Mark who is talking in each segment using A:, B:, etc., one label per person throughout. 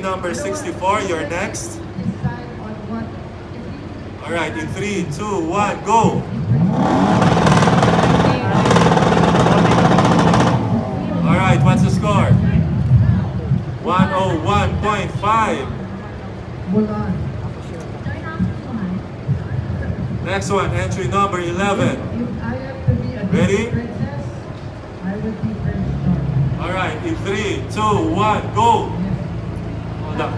A: number 64, you're next. Alright, in 3, 2, 1, go! Alright, what's the score? 101.5. Next one, entry number 11. Ready? Alright, in 3, 2, 1, go! Hold on.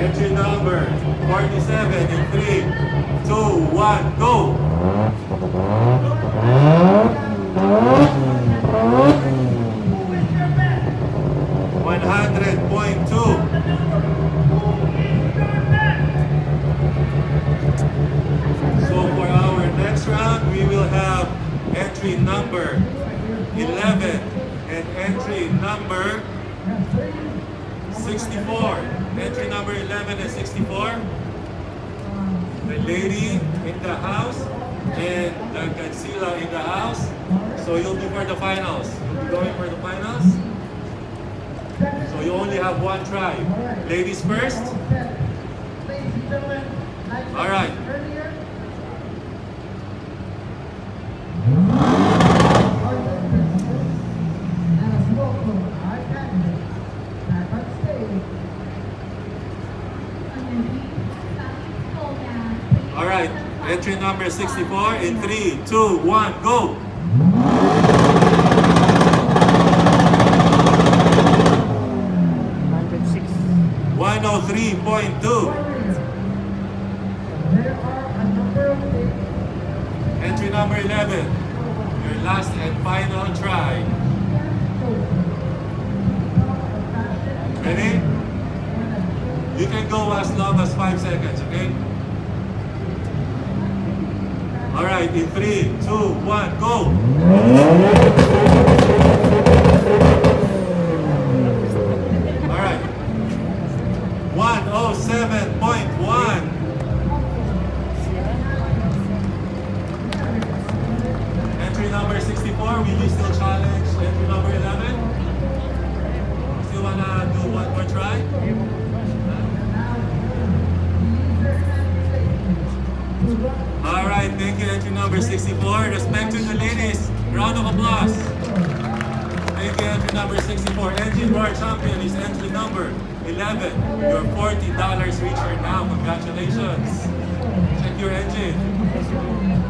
A: Entry number 47 in 3, 2, 1, go! 100.2. So for our next round, we will have entry number 11 and entry number 64. Entry number 11 and 64. The lady in the house and the Godzilla in the house. So you'll be for the finals. You'll be going for the finals. So you only have one try. Ladies first. All right. All right. Entry number 64 in 3, 2, 1, go. 103.2. Entry number 11. Your last and final try. Ready? You can go as long as 5 seconds, okay? Alright, in 3, 2, 1, go! Alright. 107.1. Entry number 64, will you still challenge entry number 11? Still wanna do one more try? Alright, thank you, entry number 64. Respect to the ladies. Round of applause. Thank you, entry number 64. Engine Bar Champion is entry number 11. Your $40 reacher now. Congratulations. Check your engine.